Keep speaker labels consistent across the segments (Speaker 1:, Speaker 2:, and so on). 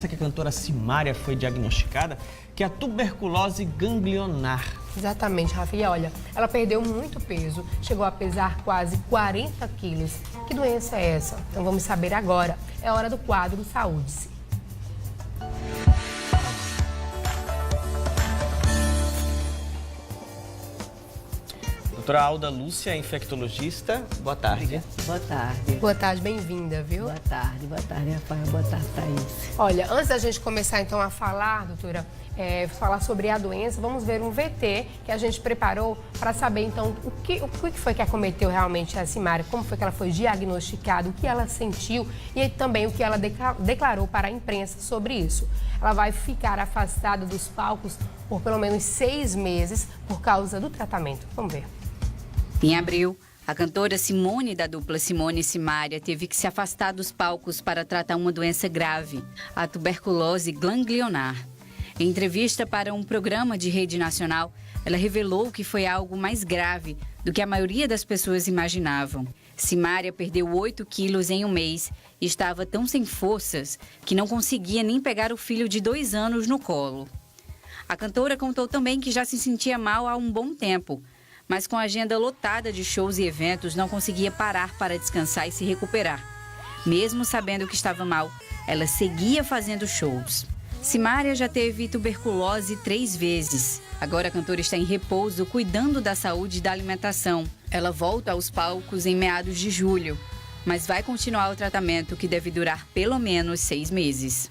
Speaker 1: Que a cantora Simária foi diagnosticada, que é a tuberculose ganglionar.
Speaker 2: Exatamente, Rafa. E olha, ela perdeu muito peso, chegou a pesar quase 40 quilos. Que doença é essa? Então vamos saber agora. É hora do quadro Saúde-se.
Speaker 1: Doutora Alda Lúcia, infectologista, boa tarde.
Speaker 3: Boa tarde.
Speaker 2: Boa tarde, bem-vinda, viu?
Speaker 3: Boa tarde, Rafael. Boa tarde, Thaís.
Speaker 2: Olha, antes da gente começar então a falar, doutora, falar sobre a doença, vamos ver um VT que a gente preparou para saber então o que foi que acometeu realmente a Simária, como foi que ela foi diagnosticada, o que ela sentiu e também o que ela declarou para a imprensa sobre isso. Ela vai ficar afastada dos palcos por pelo menos 6 meses por causa do tratamento. Vamos ver.
Speaker 4: Em abril, a cantora Simone, da dupla Simone e Simária, teve que se afastar dos palcos para tratar uma doença grave, a tuberculose ganglionar. Em entrevista para um programa de rede nacional, ela revelou que foi algo mais grave do que a maioria das pessoas imaginavam. Simária perdeu 8 quilos em um mês e estava tão sem forças que não conseguia nem pegar o filho de 2 anos no colo. A cantora contou também que já se sentia mal há um bom tempo, mas com a agenda lotada de shows e eventos, não conseguia parar para descansar e se recuperar. Mesmo sabendo que estava mal, ela seguia fazendo shows. Simária já teve tuberculose 3 vezes. Agora a cantora está em repouso, cuidando da saúde e da alimentação. Ela volta aos palcos em meados de julho, mas vai continuar o tratamento, que deve durar pelo menos 6 meses.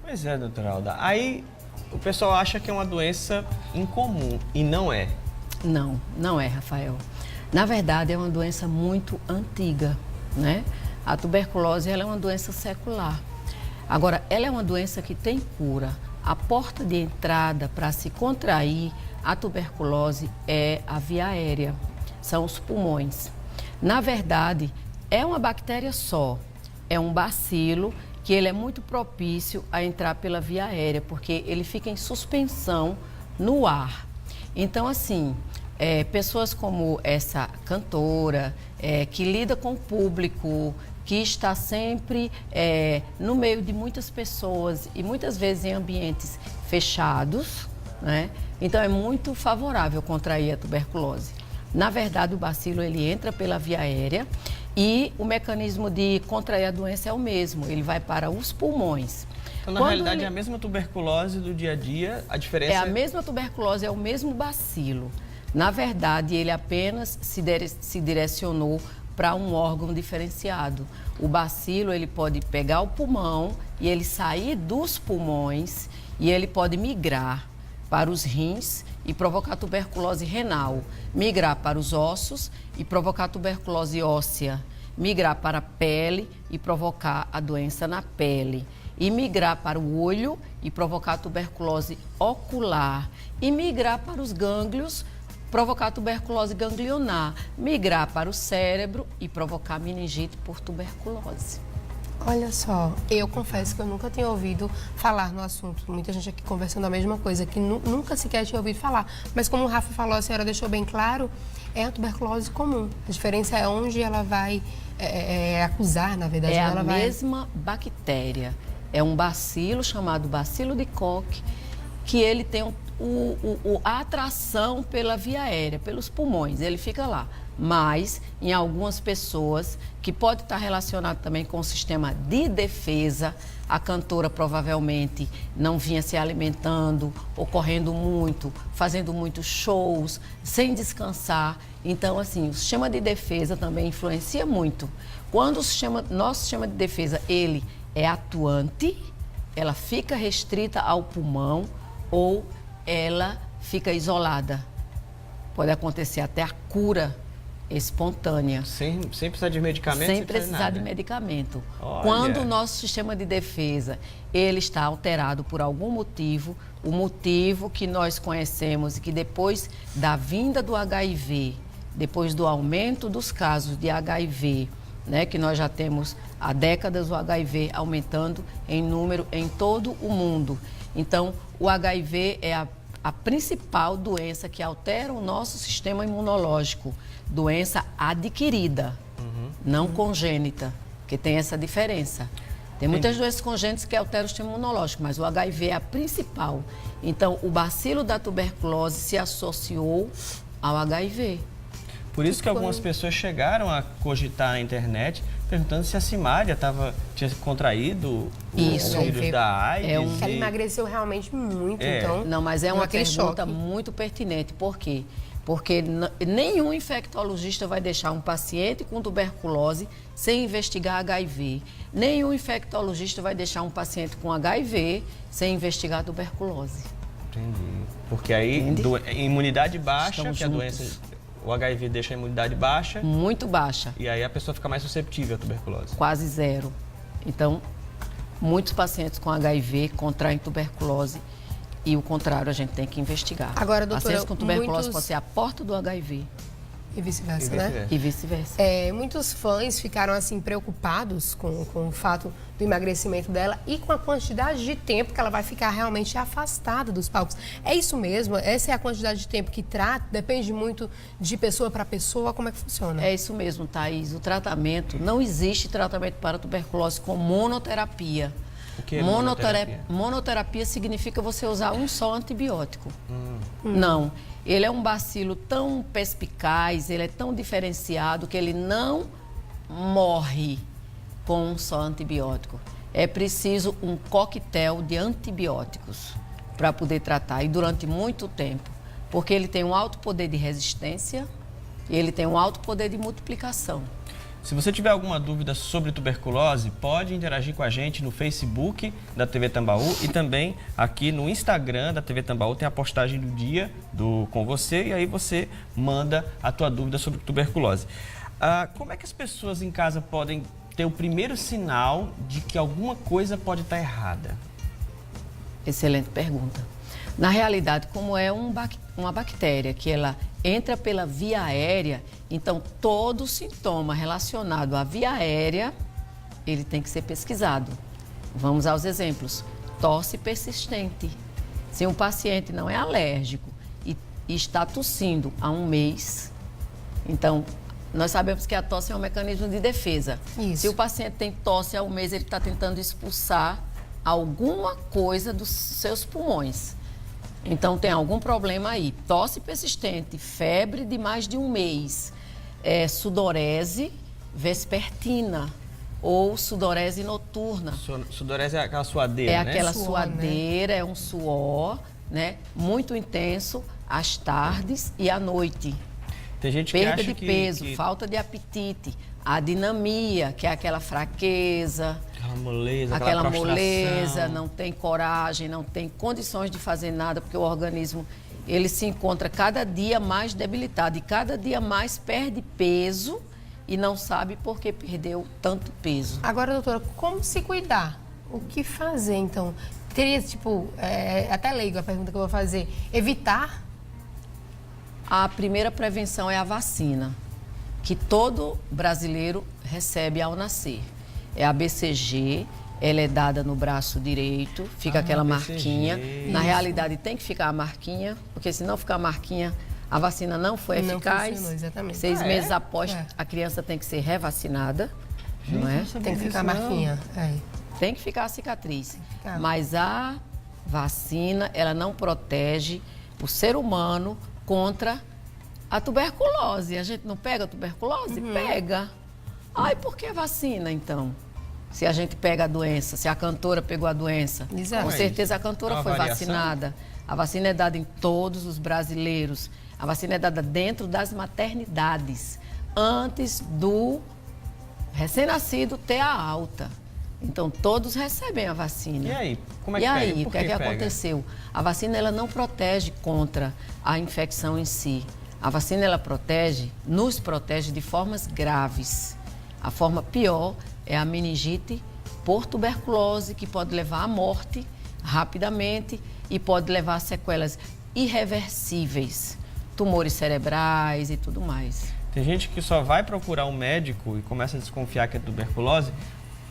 Speaker 1: Pois é, doutora Alda. Aí o pessoal acha que é uma doença incomum e não é.
Speaker 3: Não é, Rafael. Na verdade, é uma doença muito antiga, né? A tuberculose, ela é uma doença secular. Agora, ela é uma doença que tem cura. A porta de entrada para se contrair a tuberculose é a via aérea, são os pulmões. Na verdade, é uma bactéria só, é um bacilo que ele é muito propício a entrar pela via aérea, porque ele fica em suspensão no ar. Então, assim, pessoas como essa cantora, que lida com o público, que está sempre no meio de muitas pessoas e muitas vezes em ambientes fechados, né? Então, é muito favorável contrair a tuberculose. Na verdade, o bacilo ele entra pela via aérea e o mecanismo de contrair a doença é o mesmo, ele vai para os pulmões.
Speaker 1: Então, na realidade, é a mesma tuberculose do dia a dia, a diferença...
Speaker 3: É a mesma tuberculose, é o mesmo bacilo. Na verdade, ele apenas se direcionou para um órgão diferenciado. O bacilo, ele pode pegar o pulmão e ele sair dos pulmões e ele pode migrar para os rins e provocar tuberculose renal, migrar para os ossos e provocar tuberculose óssea, migrar para a pele e provocar a doença na pele, e migrar para o olho e provocar tuberculose ocular, e migrar para os gânglios, provocar tuberculose ganglionar, migrar para o cérebro e provocar meningite por tuberculose.
Speaker 2: Olha só, eu confesso que eu nunca tinha ouvido falar no assunto. Muita gente aqui conversando a mesma coisa, que nunca sequer tinha ouvido falar. Mas como o Rafa falou, a senhora deixou bem claro, é a tuberculose comum. A diferença é onde ela vai acusar, na verdade.
Speaker 3: É
Speaker 2: ela
Speaker 3: a mesma bactéria. É um bacilo chamado bacilo de Koch, que ele tem a atração pela via aérea, pelos pulmões, ele fica lá. Mas, em algumas pessoas, que pode estar relacionado também com o sistema de defesa, a cantora provavelmente não vinha se alimentando, ou correndo muito, fazendo muitos shows, sem descansar. Então, assim, o sistema de defesa também influencia muito. Quando nosso sistema de defesa, ele é atuante, ela fica restrita ao pulmão ou ela fica isolada. Pode acontecer até a cura espontânea.
Speaker 1: Sem precisar de medicamento?
Speaker 3: Sem precisar de medicamento.
Speaker 1: Olha.
Speaker 3: Quando o nosso sistema de defesa ele está alterado por algum motivo, o motivo que nós conhecemos e que depois da vinda do HIV, depois do aumento dos casos de HIV, né, que nós já temos há décadas o HIV aumentando em número em todo o mundo. Então, o HIV é a principal doença que altera o nosso sistema imunológico, doença adquirida, não congênita, que tem essa diferença. Tem muitas doenças congênitas que alteram o sistema imunológico, mas o HIV é a principal. Então, o bacilo da tuberculose se associou ao HIV.
Speaker 1: Por isso que algumas pessoas chegaram a cogitar na internet, perguntando se a Simária tinha contraído o vírus da AIDS.
Speaker 2: Ela emagreceu realmente muito, então...
Speaker 3: Não, mas é uma pergunta
Speaker 2: choque.
Speaker 3: muito pertinente. Por quê? Porque nenhum infectologista vai deixar um paciente com tuberculose sem investigar HIV. Nenhum infectologista vai deixar um paciente com HIV sem investigar tuberculose.
Speaker 1: Entendi. Porque aí, imunidade baixa,
Speaker 3: Estamos
Speaker 1: que a
Speaker 3: juntos.
Speaker 1: doença, o HIV deixa a imunidade baixa.
Speaker 3: Muito baixa.
Speaker 1: E aí a pessoa fica mais susceptível à tuberculose.
Speaker 3: Quase zero. Então, muitos pacientes com HIV contraem tuberculose e o contrário a gente tem que investigar.
Speaker 2: Agora, doutora,
Speaker 3: pacientes com tuberculose pode ser a porta do HIV
Speaker 2: E vice-versa, né?
Speaker 3: e vice-versa.
Speaker 2: Muitos fãs ficaram assim preocupados com o fato do emagrecimento dela e com a quantidade de tempo que ela vai ficar realmente afastada dos palcos. É isso mesmo? Essa é a quantidade de tempo que trata? Depende muito de pessoa para pessoa? Como é que funciona?
Speaker 3: É isso mesmo, Thaís. O tratamento, não existe tratamento para tuberculose com monoterapia.
Speaker 1: O que é monoterapia?
Speaker 3: Monoterapia significa você usar um só antibiótico. Não. Ele é um bacilo tão perspicaz, ele é tão diferenciado que ele não morre com um só antibiótico. É preciso um coquetel de antibióticos para poder tratar, e durante muito tempo. Porque ele tem um alto poder de resistência e ele tem um alto poder de multiplicação.
Speaker 1: Se você tiver alguma dúvida sobre tuberculose, pode interagir com a gente no Facebook da TV Tambaú e também aqui no Instagram da TV Tambaú tem a postagem do dia com você e aí você manda a tua dúvida sobre tuberculose. Como é que as pessoas em casa podem ter o primeiro sinal de que alguma coisa pode estar errada?
Speaker 3: Excelente pergunta. Na realidade, como é uma bactéria que ela entra pela via aérea, então todo sintoma relacionado à via aérea, ele tem que ser pesquisado. Vamos aos exemplos. Tosse persistente. Se um paciente não é alérgico e está tossindo há um mês, então nós sabemos que a tosse é um mecanismo de defesa.
Speaker 2: Isso.
Speaker 3: Se o paciente tem tosse há um mês, ele está tentando expulsar alguma coisa dos seus pulmões. Então, tem algum problema aí. Tosse persistente, febre de mais de um mês, sudorese vespertina ou sudorese noturna.
Speaker 1: Sudorese é aquela suadeira,
Speaker 3: É
Speaker 1: né?
Speaker 3: aquela
Speaker 2: Suor,
Speaker 3: suadeira, é um suor, né? Muito intenso às tardes e à noite.
Speaker 1: Tem gente que
Speaker 3: Perda
Speaker 1: acha
Speaker 3: de peso, falta de apetite, adinamia, que é aquela fraqueza,
Speaker 1: aquela prostração.
Speaker 3: moleza, não tem coragem, não tem condições de fazer nada, porque o organismo ele se encontra cada dia mais debilitado e cada dia mais perde peso e não sabe por que perdeu tanto peso.
Speaker 2: Agora, doutora, como se cuidar? O que fazer, então? Teria, até leigo a pergunta que eu vou fazer, evitar?
Speaker 3: A primeira prevenção é a vacina, que todo brasileiro recebe ao nascer. É a BCG, ela é dada no braço direito, fica aquela
Speaker 1: BCG.
Speaker 3: marquinha. Na realidade, tem que ficar a marquinha, porque se não ficar a marquinha, a vacina não foi
Speaker 2: Não
Speaker 3: eficaz.
Speaker 2: funcionou, exatamente.
Speaker 3: 6 meses após,
Speaker 2: É.
Speaker 3: a criança tem que ser revacinada, não é?
Speaker 2: Tem que ficar a marquinha.
Speaker 3: Tem que ficar a cicatriz.
Speaker 2: ficar.
Speaker 3: Mas a vacina, ela não protege o ser humano contra a tuberculose. A gente não pega a tuberculose? Pega. Ai, por que vacina, então? Se a gente pega a doença, se a cantora pegou a doença.
Speaker 2: Exato.
Speaker 3: Com certeza a cantora
Speaker 1: É uma
Speaker 3: foi
Speaker 1: variação?
Speaker 3: vacinada. A vacina é dada em todos os brasileiros. A vacina é dada dentro das maternidades, antes do recém-nascido ter a alta. Então, todos recebem a vacina.
Speaker 1: E aí? Como é
Speaker 3: E
Speaker 1: que
Speaker 3: aí,
Speaker 1: pega?
Speaker 3: o
Speaker 1: Por
Speaker 3: que é que
Speaker 1: pega?
Speaker 3: aconteceu? A vacina ela não protege contra a infecção em si. A vacina ela nos protege de formas graves. A forma pior é a meningite por tuberculose, que pode levar à morte rapidamente e pode levar a sequelas irreversíveis, tumores cerebrais e tudo mais.
Speaker 1: Tem gente que só vai procurar um médico e começa a desconfiar que é tuberculose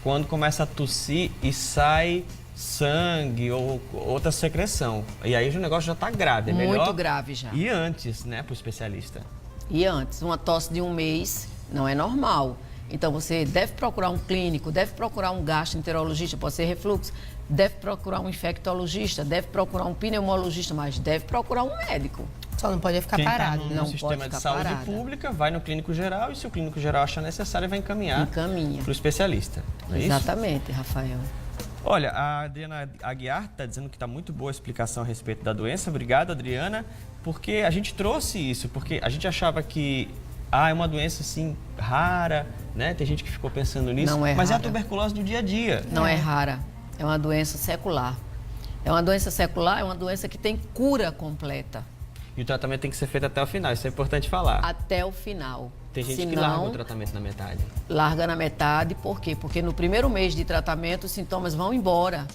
Speaker 1: quando começa a tossir e sai sangue ou outra secreção. E aí o negócio já está grave. É melhor
Speaker 3: Muito grave já.
Speaker 1: E antes, né, para o especialista.
Speaker 3: E antes, uma tosse de um mês não é normal. Então, você deve procurar um clínico, deve procurar um gastroenterologista, pode ser refluxo, deve procurar um infectologista, deve procurar um pneumologista, mas deve procurar um médico.
Speaker 2: Só não pode ficar
Speaker 1: Quem
Speaker 2: parado,
Speaker 1: tá
Speaker 2: né?
Speaker 1: no
Speaker 3: Não
Speaker 1: sistema
Speaker 3: pode
Speaker 1: de
Speaker 3: ficar
Speaker 1: saúde
Speaker 3: parada.
Speaker 1: pública, vai no clínico geral e se o clínico geral achar necessário, vai encaminhar
Speaker 3: Encaminha.
Speaker 1: para o especialista. Não é isso?
Speaker 3: Exatamente, Rafael.
Speaker 1: Olha, a Adriana Aguiar está dizendo que está muito boa a explicação a respeito da doença. Obrigado, Adriana, porque a gente trouxe isso, porque a gente achava que é uma doença assim rara, né? Tem gente que ficou pensando nisso,
Speaker 3: Não é
Speaker 1: mas é a
Speaker 3: rara.
Speaker 1: tuberculose do dia a dia.
Speaker 3: Não é rara, é uma doença secular. É uma doença secular, é uma doença que tem cura completa.
Speaker 1: E o tratamento tem que ser feito até o final, isso é importante falar.
Speaker 3: Até o final.
Speaker 1: Tem gente que
Speaker 3: Senão,
Speaker 1: larga o tratamento na metade.
Speaker 3: larga na metade, por quê? Porque no primeiro mês de tratamento os sintomas vão embora.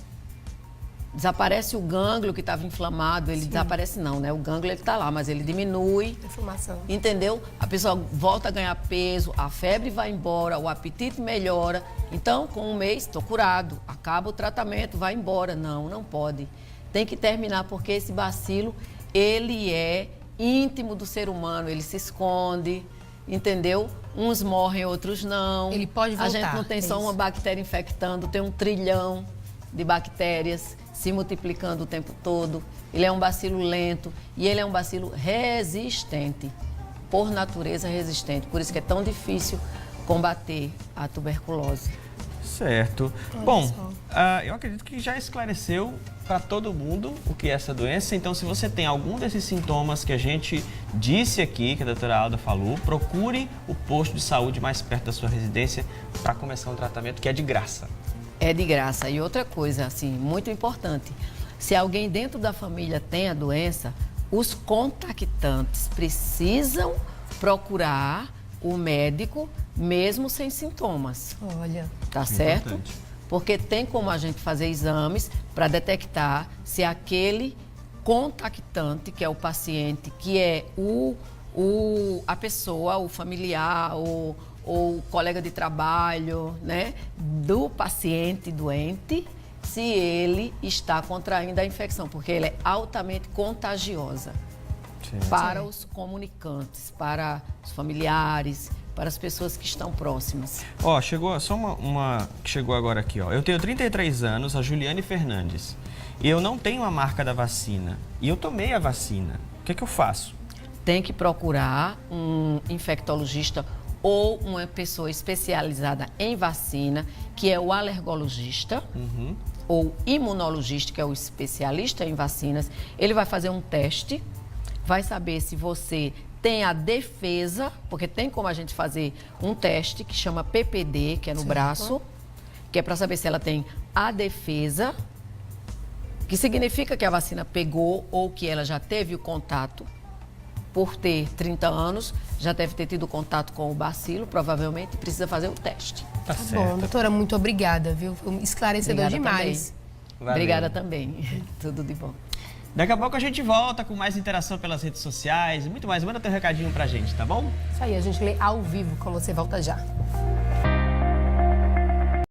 Speaker 3: Desaparece o gânglio que estava inflamado, ele desaparece não, né? O gânglio ele está lá, mas ele diminui,
Speaker 2: Inflamação.
Speaker 3: entendeu? A pessoa volta a ganhar peso, a febre vai embora, o apetite melhora. Então, com um mês, estou curado, acaba o tratamento, vai embora. Não, não pode. Tem que terminar, porque esse bacilo, ele é íntimo do ser humano, ele se esconde, entendeu? Uns morrem, outros não.
Speaker 2: Ele pode voltar,
Speaker 3: A gente não tem
Speaker 2: é
Speaker 3: só
Speaker 2: isso.
Speaker 3: uma bactéria infectando, tem 1 trilhão de bactérias se multiplicando o tempo todo. Ele é um bacilo lento e ele é um bacilo resistente, por natureza resistente. Por isso que é tão difícil combater a tuberculose.
Speaker 1: Certo.
Speaker 2: Olha
Speaker 1: Bom,
Speaker 2: só.
Speaker 1: eu acredito que já esclareceu para todo mundo o que é essa doença. Então, se você tem algum desses sintomas que a gente disse aqui, que a doutora Alda falou, procure o posto de saúde mais perto da sua residência para começar um tratamento que é de graça.
Speaker 3: É de graça. E outra coisa, assim, muito importante. Se alguém dentro da família tem a doença, os contactantes precisam procurar o médico mesmo sem sintomas.
Speaker 2: Olha,
Speaker 3: Tá certo?
Speaker 1: Importante.
Speaker 3: Porque tem como a gente fazer exames para detectar se aquele contactante, que é o paciente, que é a pessoa, o familiar, ou o colega de trabalho, né, do paciente doente, se ele está contraindo a infecção, porque ela é altamente contagiosa para os comunicantes, para os familiares, para as pessoas que estão próximas.
Speaker 1: Ó, chegou só uma que chegou agora aqui, ó. Eu tenho 33 anos, a Juliane Fernandes, e eu não tenho a marca da vacina. E eu tomei a vacina. O que é que eu faço?
Speaker 3: Tem que procurar um infectologista ou uma pessoa especializada em vacina, que é o alergologista, ou imunologista, que é o especialista em vacinas. Ele vai fazer um teste, vai saber se você tem a defesa, porque tem como a gente fazer um teste que chama PPD, que é no braço, que é para saber se ela tem a defesa, que significa que a vacina pegou ou que ela já teve o contato. Por ter 30 anos, já deve ter tido contato com o bacilo, provavelmente precisa fazer o teste.
Speaker 1: Tá
Speaker 2: tá bom.
Speaker 1: certo.
Speaker 2: Doutora, muito obrigada, viu? Foi esclarecedor
Speaker 3: Obrigada
Speaker 2: demais.
Speaker 1: Valeu.
Speaker 3: Obrigada também. Tudo de bom.
Speaker 1: Daqui a pouco a gente volta com mais interação pelas redes sociais e muito mais. Manda teu recadinho pra gente, tá bom?
Speaker 2: Isso aí, a gente lê ao vivo, quando você volta já.